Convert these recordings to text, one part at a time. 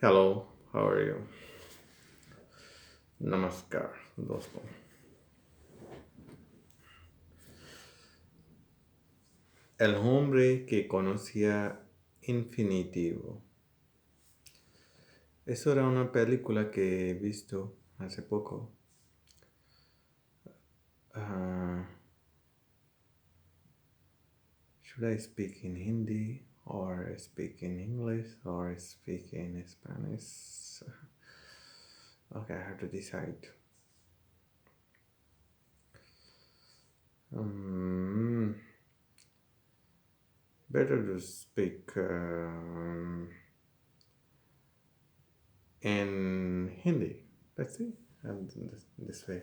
Hello, how are you? नमस्कार दोस्तों. El hombre que conocía infinitivo. Eso era una película que he visto hace poco. Ah, should I speak in Hindi or speak in English or speak in Spanish? Okay, I have to decide. Um, Better to speak in Hindi. Let's see. And this way.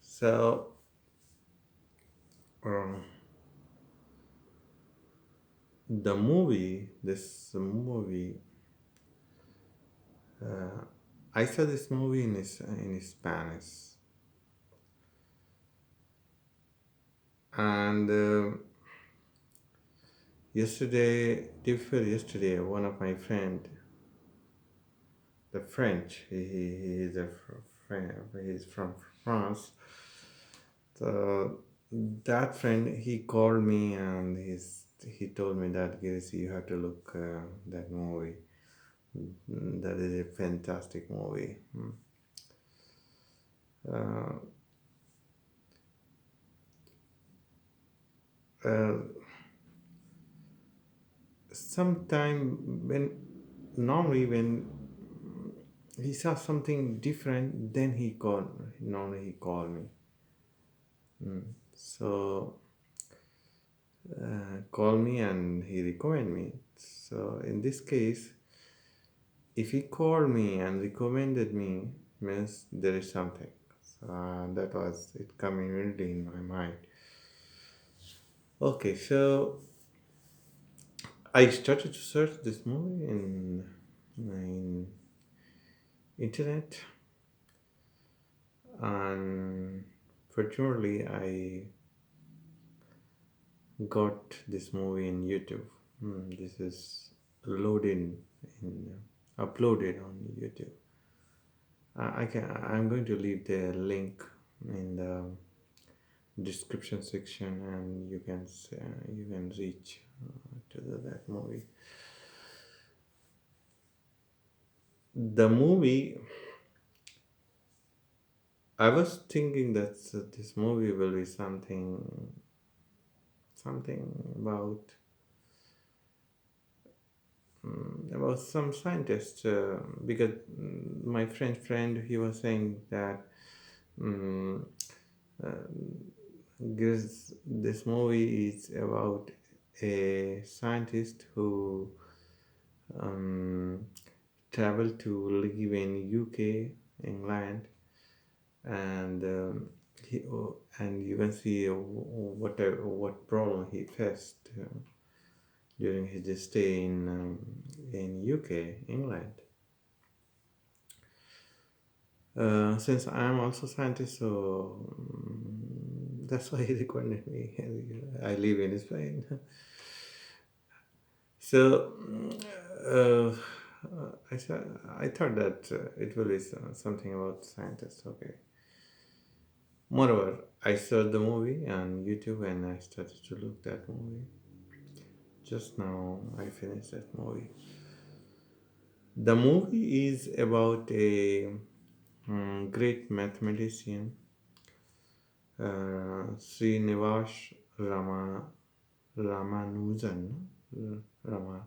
So, um, this movie, uh, I saw this movie in Spanish, and day before yesterday, one of my friend, the French, he is a friend, he's from France. So that friend, he called me and he told me that Girish, you have to look that movie. That is a fantastic movie. Uh, uh, Sometime when normally when he saw something different, then he called me. So call me and he recommend me. So in this case, if he called me and recommended me, means there is something. So that was it coming really in my mind. Okay, so I started to search this movie in internet, and fortunately I got this movie in YouTube. This is loaded in uploaded on YouTube. I'm going to leave the link in the description section, and you can reach to that movie. The movie, I was thinking that this movie will be something about some scientist, because my friend he was saying that um, this movie is about a scientist who um, traveled to live in UK, England, and and you can see what problem he faced during his stay in UK, England. Since I'm also scientist, so that's why he recommended me. I live in Spain, so I thought that it will be something about scientists. Okay. Moreover, I saw the movie on YouTube and I started to look that movie. Just now, I finished that movie. The movie is about a great mathematician, Srinivas Ramanujan, Rama,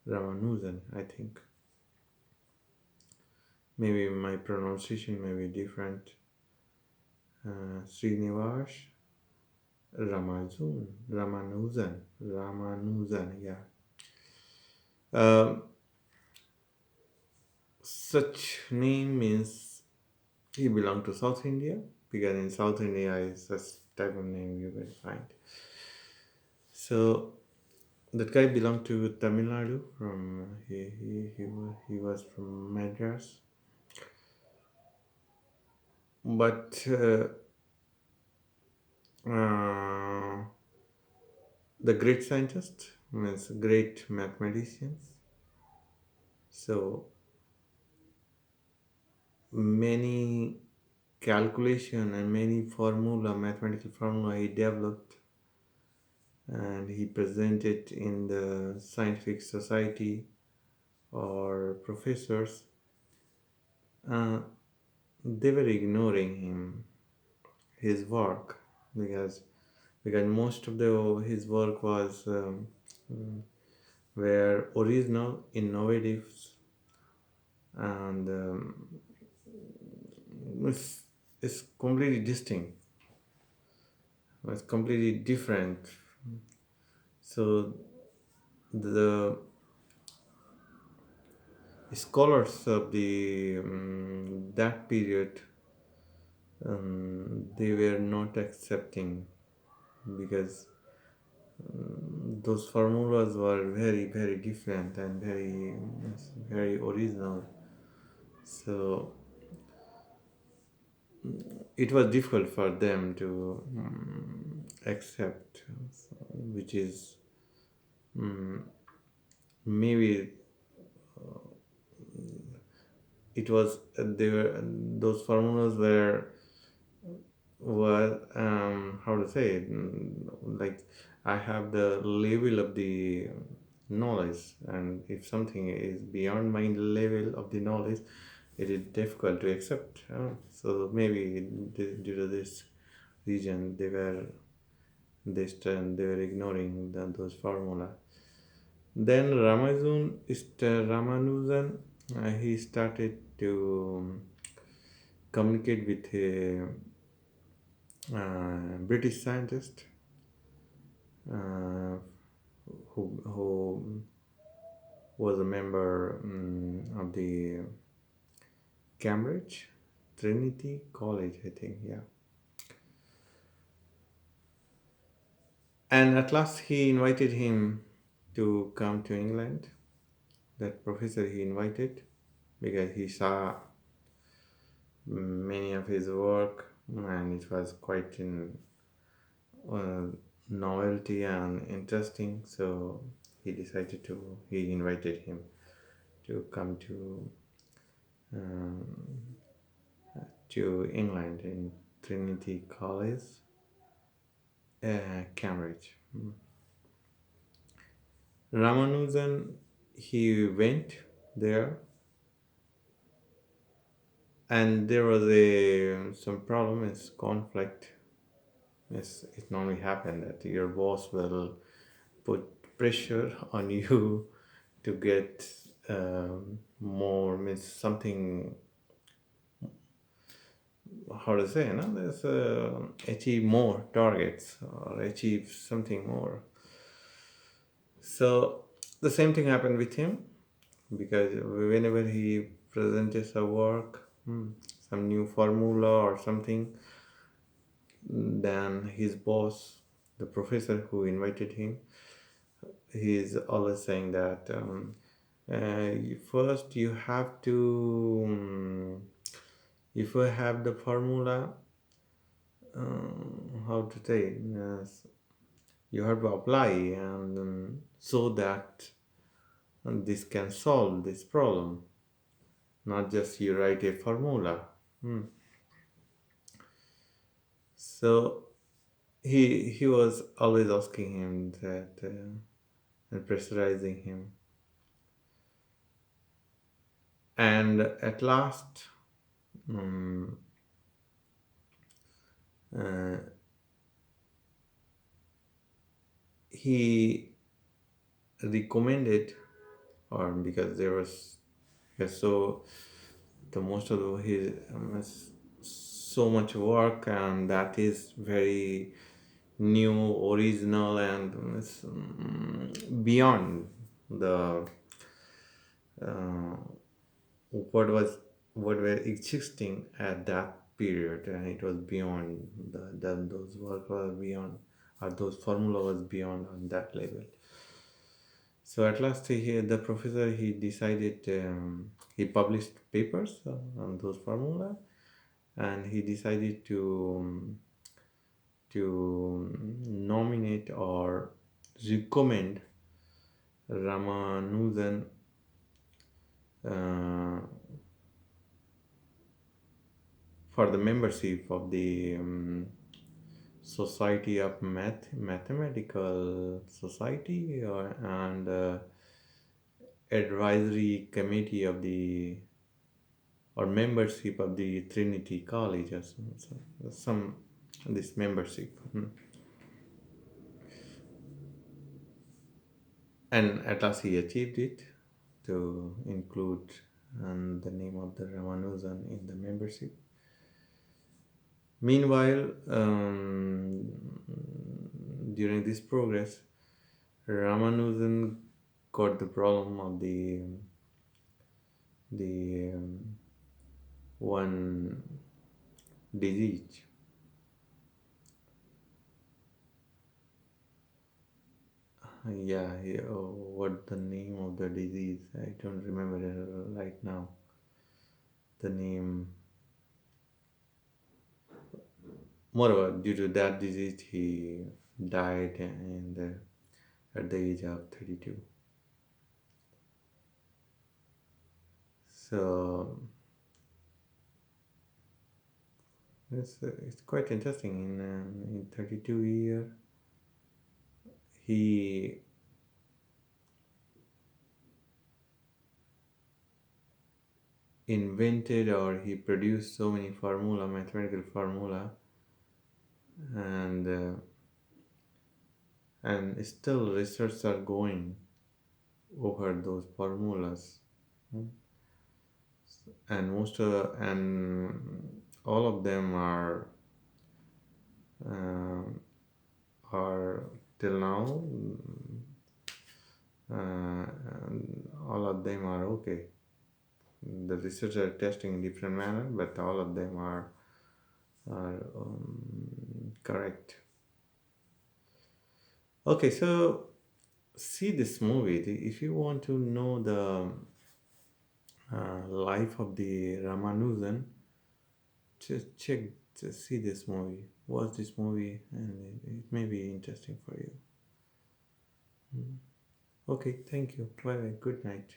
Ramanujan, I think. Maybe my pronunciation may be different. Srinivas Ramanujan, yeah. Um, Such name means he belonged to South India, because in South India is such type of name you will find. So that guy belonged to Tamil Nadu. He was from Madras, but uh, the great scientist. means great mathematicians. So many calculation and many formula, mathematical formula he developed, and he presented in the scientific society or professors. Uh, they were ignoring his work, because most of the his work was were original, innovative, and it's, it's completely distinct. It's completely different. So the scholars of the that period, they were not accepting, because those formulas were very very different and very original. So it was difficult for them to accept, which is maybe it was they were those formulas were how to say it, like I have the level of the knowledge, and if something is beyond my level of the knowledge, it is difficult to accept. So maybe due to this reason, they were ignoring those formula. Then Ramanujan, he started to communicate with a British scientist, uh, who was a member of the Cambridge Trinity College, I think, yeah. And at last, he invited him to come to England. That professor he invited, because he saw many of his work, and it was quite in uh, novelty and interesting. So he invited him to come um, to England in Trinity College, Cambridge. Ramanujan, he went there, and there was a some problem, is conflict. It normally happen that your boss will put pressure on you to get more, means something, how to say, no, there's achieve more targets or achieve something more. So the same thing happened with him, because whenever he presented a work, some new formula or something, then his boss, the professor who invited him, he's always saying that first you have to, if you have the formula, how to say, yes, you have to apply, and so that this can solve this problem, not just you write a formula. So he was always asking him that, and pressurizing him, and at last, um, uh, he recommended, or because there was, yes, so the most of his so much work, and that is very new, original, and it's beyond the uh, what was what were existing at that period, and it was beyond those work was beyond, or those formula was beyond on that level. So at last, the professor, he decided, he published papers on those formula, and he decided to nominate or recommend Ramanujan uh, for the membership of the Society of Mathematical Society and advisory committee of the or membership of the Trinity College or some this membership. And at last he achieved it to include the name of the Ramanujan in the membership. Meanwhile, during this progress, Ramanujan got the problem of the one disease. Yeah, what the name of the disease? I don't remember it right now. The name. Moreover, due to that disease, he died at the age of 32. So it's quite interesting. In 32 years, he invented or he produced so many formula, mathematical formula, and still research are going over those formulas. Hmm. And all of them um, are till now, and all of them are okay. The research are testing in different manner, but all of them are correct. Okay, so see this movie. If you want to know the life of the Ramanujan, just check, just see this movie. Watch this movie, and it may be interesting for you. Okay, thank you. Bye bye. Good night.